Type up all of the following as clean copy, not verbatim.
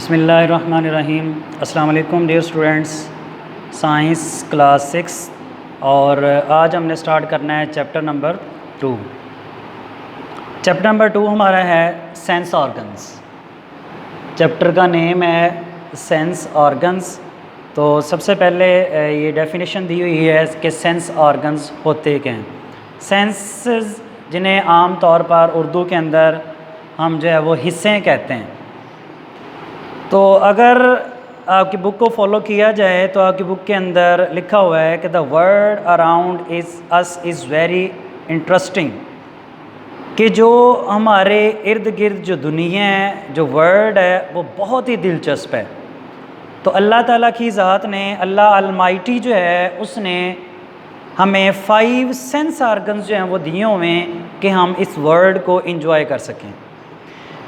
बिस्मिल्लाहिर्रहमानिर्रहीम। अस्सलाम वालेकुम डियर स्टूडेंट्स, साइंस क्लास 6 और आज हमने स्टार्ट करना है चैप्टर नंबर 2। चैप्टर नंबर 2 हमारा है सेंस ऑर्गन्स। चैप्टर का नेम है सेंस ऑर्गन्स। तो सबसे पहले ये डेफिनेशन दी हुई है कि सेंस ऑर्गन्स होते क्या हैं। सेंसेस जिन्हें आम तौर पर उर्दू के अंदर हम जो है वो हिस्से कहते हैं। तो अगर आपकी बुक को फॉलो किया जाए तो आपकी बुक के अंदर लिखा हुआ है कि the world around is very interesting, कि जो हमारे इर्द गिर्द जो दुनिया है, जो वर्ल्ड है, वो बहुत ही दिलचस्प है। तो अल्लाह ताला की ज़ात ने, अल्लाह अलमाइटी जो है, उसने हमें 5 सेंस ऑर्गन्स जो हैं वो दिए हुए हैं कि हम इस वर्ल्ड को इंजॉय कर सकें।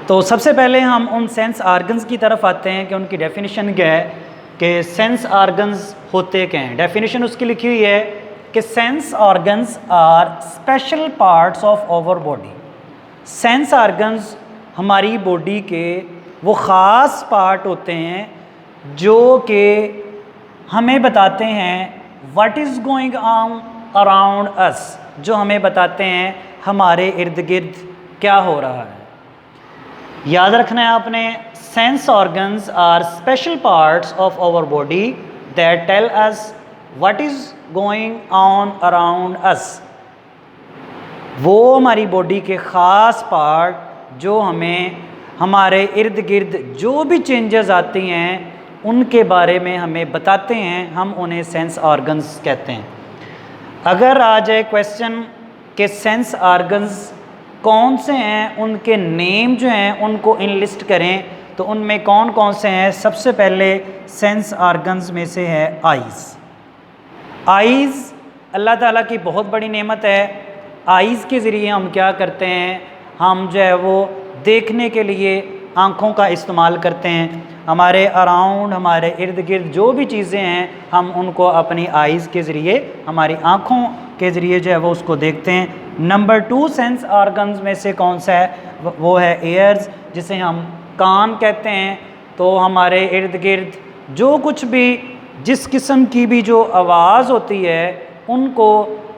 तो सबसे पहले हम उन सेंस ऑर्गन्स की तरफ आते हैं कि उनकी डेफिनेशन क्या है, कि सेंस ऑर्गन्स होते क्या हैं। डेफिनेशन उसकी लिखी हुई है कि sense organs are special parts of our body. Sense organs हमारी बॉडी के वो ख़ास पार्ट होते हैं जो कि हमें बताते हैं what is going on around अस, जो हमें बताते हैं हमारे इर्द गिर्द क्या हो रहा है। याद रखना है आपने, sense organs are special parts of our body that tell us what is going on around us. वो हमारी बॉडी के ख़ास पार्ट जो हमें हमारे इर्द गिर्द जो भी चेंजेस आती हैं उनके बारे में हमें बताते हैं, हम उन्हें सेंस ऑर्गन्स कहते हैं। अगर आ जाए क्वेश्चन के सेंस ऑर्गन्स कौन से हैं, उनके नेम जो हैं उनको इनलिस्ट करें, तो उनमें कौन कौन से हैं। सबसे पहले सेंस ऑर्गन्स में से है आइज़। आइज़ अल्लाह ताला की बहुत बड़ी नेमत है। आइज़ के ज़रिए हम क्या करते हैं, हम जो है वो देखने के लिए आँखों का इस्तेमाल करते हैं। हमारे अराउंड, हमारे इर्द गिर्द जो भी चीज़ें हैं, हम उनको अपनी आइज़ के ज़रिए, हमारी आँखों के ज़रिए जो है वो उसको देखते हैं। नंबर 2 सेंस ऑर्गन्स में से कौन सा है, वो है एयर्स, जिसे हम कान कहते हैं। तो हमारे इर्द गिर्द जो कुछ भी, जिस किस्म की भी जो आवाज़ होती है,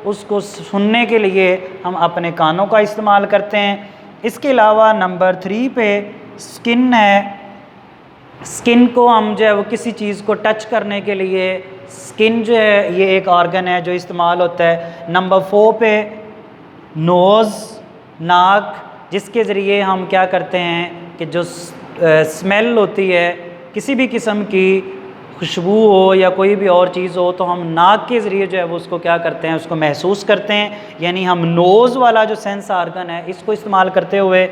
उसको सुनने के लिए हम अपने कानों का इस्तेमाल करते हैं। इसके अलावा नंबर 3 पे स्किन है। स्किन को हम जो है वो किसी चीज़ को टच करने के लिए, स्किन जो है ये एक ऑर्गन है जो इस्तेमाल होता है। नंबर 4 पे नोज़, नाक, जिसके ज़रिए हम क्या करते हैं कि जो स्मेल होती है, किसी भी किस्म की खुशबू हो या कोई भी और चीज़ हो, तो हम नाक के ज़रिए जो है वो उसको क्या करते हैं, उसको महसूस करते हैं। यानी हम नोज़ वाला जो सेंस ऑर्गन है इसको इस्तेमाल करते हुए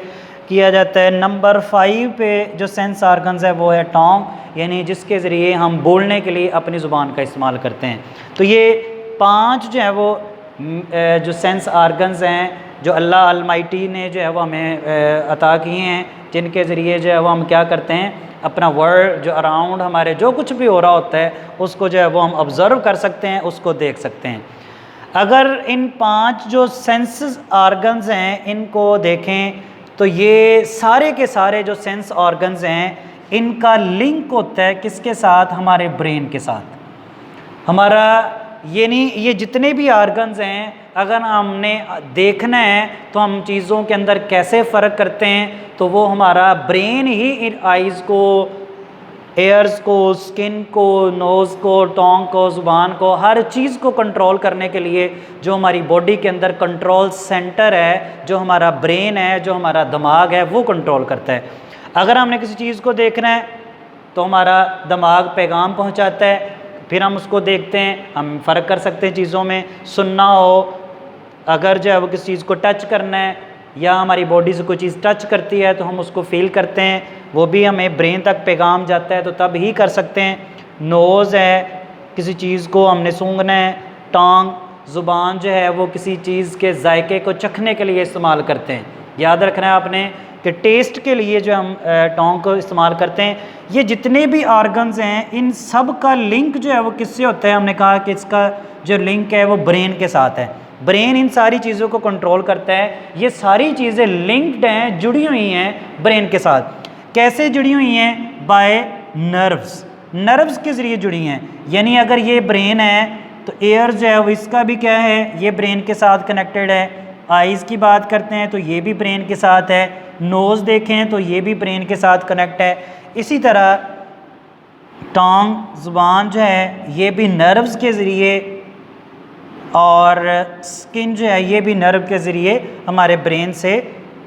किया जाता है। नंबर 5 पे जो सेंस ऑर्गन्स है वो है टोंग, यानी जिसके ज़रिए हम बोलने के लिए अपनी ज़ुबान का इस्तेमाल करते हैं। तो ये 5 जो है वो जो सेंस ऑर्गन्स हैं जो अल्लाह अलमाइटी ने जो है वो हमें अता किए हैं, जिनके ज़रिए जो है वो हम क्या करते हैं, अपना वर्ल्ड जो अराउंड हमारे जो कुछ भी हो रहा होता है उसको जो है वो हम ऑब्ज़र्व कर सकते हैं, उसको देख सकते हैं। अगर इन 5 जो सेंस ऑर्गन्स हैं इनको देखें तो ये सारे के सारे जो सेंस ऑर्गन्स हैं इनका लिंक होता है किसके साथ, हमारे ब्रेन के साथ। हमारा ये जितने भी ऑर्गन्स हैं, अगर हमने देखना है तो हम चीज़ों के अंदर कैसे फ़र्क करते हैं, तो वो हमारा ब्रेन ही इन आइज़ को, एयर्स को, स्किन को, नोज़ को, टोंग को, ज़ुबान को, हर चीज़ को कंट्रोल करने के लिए जो हमारी बॉडी के अंदर कंट्रोल सेंटर है, जो हमारा ब्रेन है, जो हमारा दिमाग है, वो कंट्रोल करता है। अगर हमने किसी चीज़ को देखना है तो हमारा दिमाग पैगाम पहुंचाता है, फिर हम उसको देखते हैं, हम फ़र्क कर सकते हैं चीज़ों में। सुनना हो, अगर जो है वो किसी चीज़ को टच करना है या हमारी बॉडी से कोई चीज़ टच करती है तो हम उसको फील करते हैं, वो भी हमें ब्रेन तक पैगाम जाता है, तो तब ही कर सकते हैं। नोज़ है, किसी चीज़ को हमने सूंघना है। टांग, ज़ुबान जो है वो किसी चीज़ के जायके को चखने के लिए इस्तेमाल करते हैं। याद रखना है आपने कि टेस्ट के लिए जो हम टोंग को इस्तेमाल करते हैं। ये जितने भी ऑर्गन्स हैं इन सब का लिंक जो है वो किससे होता है, हमने कहा कि इसका जो लिंक है वो ब्रेन के साथ है। ब्रेन इन सारी चीज़ों को कंट्रोल करता है। ये सारी चीज़ें लिंक्ड हैं, जुड़ी हुई हैं ब्रेन के साथ। कैसे जुड़ी हुई हैं? बाय नर्व्स, नर्व्स के ज़रिए जुड़ी हैं। यानी अगर ये ब्रेन है तो एयर जो है वो इसका भी क्या है, ये ब्रेन के साथ कनेक्टेड है। आइज़ की बात करते हैं तो ये भी ब्रेन के साथ है। नोज़ देखें तो ये भी ब्रेन के साथ कनेक्ट है। इसी तरह टोंग, ज़ुबान जो है ये भी नर्व्स के ज़रिए, और स्किन जो है ये भी नर्व के ज़रिए हमारे ब्रेन से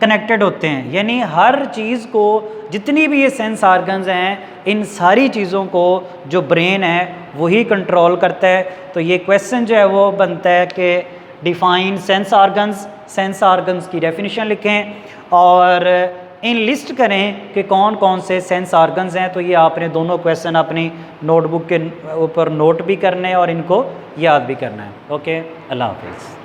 कनेक्टेड होते हैं। यानी हर चीज़ को, जितनी भी ये सेंस ऑर्गन्स हैं, इन सारी चीज़ों को जो ब्रेन है वही कंट्रोल करता है। तो ये क्वेश्चन जो है वो बनता है कि define sense organs, sense organs की डेफिनेशन लिखें और इन लिस्ट करें कि कौन कौन से सेंस ऑर्गन्स हैं। तो ये आपने दोनों क्वेश्चन अपनी नोटबुक के ऊपर नोट भी करने हैं और इनको याद भी करना है। ओके, अल्लाह हाफिज़।